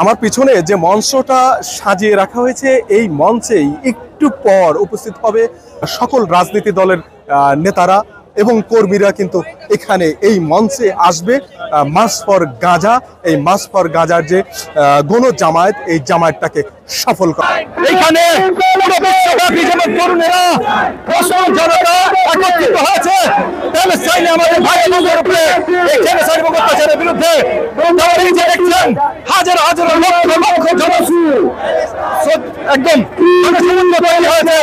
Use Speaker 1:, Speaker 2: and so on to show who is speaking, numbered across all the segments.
Speaker 1: আমার পিছনে যে মঞ্চটা সাজিয়ে রাখা হয়েছে, এই মঞ্চেই একটু পর উপস্থিত হবে সকল রাজনীতি দলের নেতারা এবং কর্মীরা। কিন্তু এখানে এই মঞ্চে আসবে মার্চ ফর গাজা, এই মার্চ ফর গাজার যে গণ জামায়াত, এই জামায়াতটাকে সফল করা। এখানে তরুণেরা একত্রিত হয়েছে প্যালেস্টাইনে আমাদের ভাই বোনদের উপরে এই জেনোসাইড এবং অত্যাচারের বিরুদ্ধে। দেখছেন হাজার হাজার লক্ষ লক্ষ একদম তৈরি হয়েছে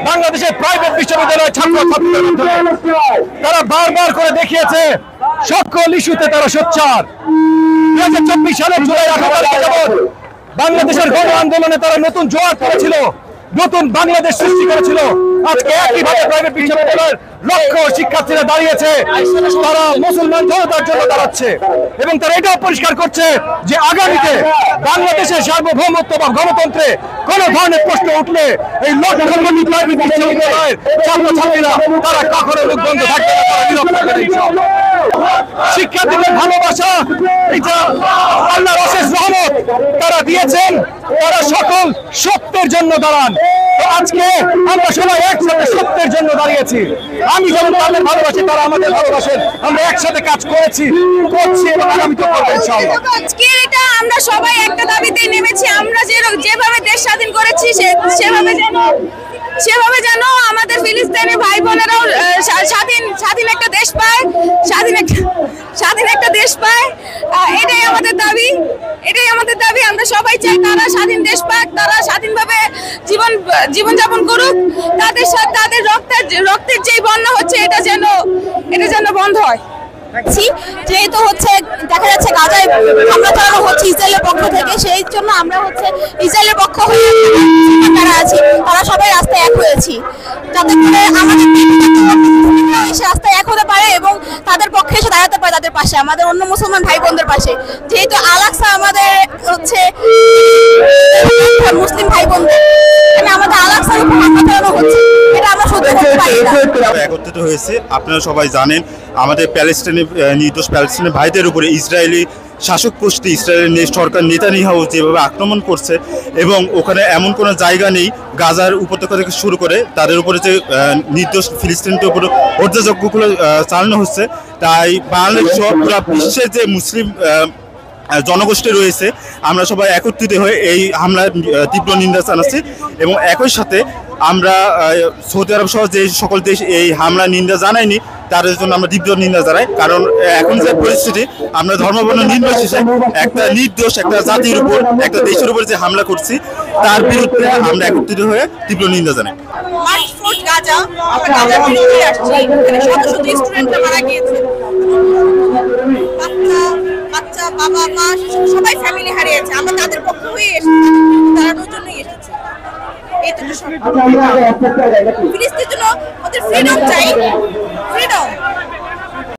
Speaker 1: বাংলাদেশের প্রাইভেট বিশ্ববিদ্যালয়ের ছাত্র ছাত্রীদের মাধ্যমে। তারা বারবার করে দেখিয়েছে সকল ইস্যুতে তারা সোচ্চার। 2024 সালের জুলাই 18 তারিখে যাবৎ বাংলাদেশের গণ আন্দোলনে তারা নতুন জোয়ার করেছিল, নতুন বাংলাদেশ সৃষ্টি করেছিল। আজকে একইভাবে প্রাইভেট বিশ্ববিদ্যালয়ের লক্ষ শিক্ষার্থীরা দাঁড়িয়েছে, তারা মুসলমান জনতার জন্য দাঁড়াচ্ছে এবং তারা এটাও পরিষ্কার করছে যে আগামীতে বাংলাদেশের সার্বভৌমত্ব বা গণতন্ত্রে কোন ধরনের প্রশ্ন উঠলে এই লক্ষ প্রাইভেট বিশ্ববিদ্যালয়ের ছাত্রছাত্রীরা তারা কখনো মুখ বন্ধ থাকবে না, তারা নীরব থাকবে না। শিক্ষার্থীদের ভালোবাসা, এটা আল্লাহর অশেষ রহমত তারা দিয়েছেন, তারা সকল সত্যের জন্য দাঁড়ান। তো আজকে আমরা সবাই একসাথে সত্যের জন্য দাঁড়িয়েছি। আমি যেমন তাদের ভালোবাসি, তারা আমাদের ভালোবাসেন। আমরা একসাথে কাজ করেছি, করছি এবং আগামী তো করবো ইনশাআল্লাহ।
Speaker 2: আজকে এটা আমরা সবাই একটা দাবিতে নেমেছি। আমরা যেভাবে দেশ স্বাধীন করেছি সেভাবে যেন আমাদের ফিলিস্তিনি ভাই বোনেরাও স্বাধীন একটা দেশ পায়, স্বাধীন একটা দেশ পায়। এটাই আমাদের দাবি, এটাই আমাদের দাবি। আমরা সবাই চাই তারা স্বাধীন দেশ পাক, তারা স্বাধীনভাবে জীবনযাপন করুক। তাদের রক্তের যেই বন্যা হচ্ছে এটা যেন বন্ধ হয়।
Speaker 3: যেহেতু হচ্ছে দেখা যাচ্ছে গাজায় হামলা চালানো হচ্ছে ইসরায়েলের পক্ষ থেকে, সেই জন্য আমরা হচ্ছে ইসরায়েলের পক্ষ হয়ে যারা আছি তারা সবাই রাস্তায় এক হয়েছি, যাতে করে আমাদের এসে রাস্তায় এক হতে পারে এবং তাদের পক্ষে এসে দাঁড়াতে পারে, তাদের পাশে, আমাদের অন্য মুসলমান ভাই বোনদের পাশে। যেহেতু আল-আকসা আমাদের হচ্ছে মুসলিম ভাই বোনদের, আমাদের আল-আকসার উপর হামলা চালানো হচ্ছে, এটা আমরা সহ্য করতে পারি না।
Speaker 4: একত্রিত হয়েছে, আপনারা সবাই জানেন আমাদের নির্দোষ প্যালেস্টাইনের ভাইদের উপরে ইসরায়েলি শাসক গোষ্ঠী, ইসরায়েলের সরকার নেতানিয়াহু যেভাবে আক্রমণ করছে এবং ওখানে এমন কোনো জায়গা নেই গাজার উপত্যকা থেকে শুরু করে তাদের উপরে যে নির্দোষ ফিলিস্তিনদের উপরে হত্যাযজ্ঞগুলো চালানো হচ্ছে। তাই বাংলাদেশ সহ পুরো বিশ্বের যে মুসলিম জনগোষ্ঠী রয়েছে আমরা সবাই একত্রিত হয়ে এই হামলার তীব্র নিন্দা জানাচ্ছি এবং একই সাথে আমরা সৌদি আরব সহ যে সকল দেশ এই হামলা নিন্দা জানায়নি তাদের জন্য আমরা তীব্র নিন্দা জানাই। কারণ এখন যে পরিস্থিতি, আমরা ধর্মবর্ণ নির্বিশেষে একটা নির্দোষ একটা জাতির উপর, একটা দেশের উপর যে হামলা করছি তার বিরুদ্ধে আমরা একত্রিত হয়ে তীব্র নিন্দা জানাই।
Speaker 2: বাচ্চা, বাবা, মা, সবাই ফ্যামিলি হারিয়েছে। আমরা তাদের পক্ষ হয়ে এসেছি, তাদের জন্যই এসেছি। এই তো ফিলিস্তিনের জন্য ওদের ফ্রিডম চাই।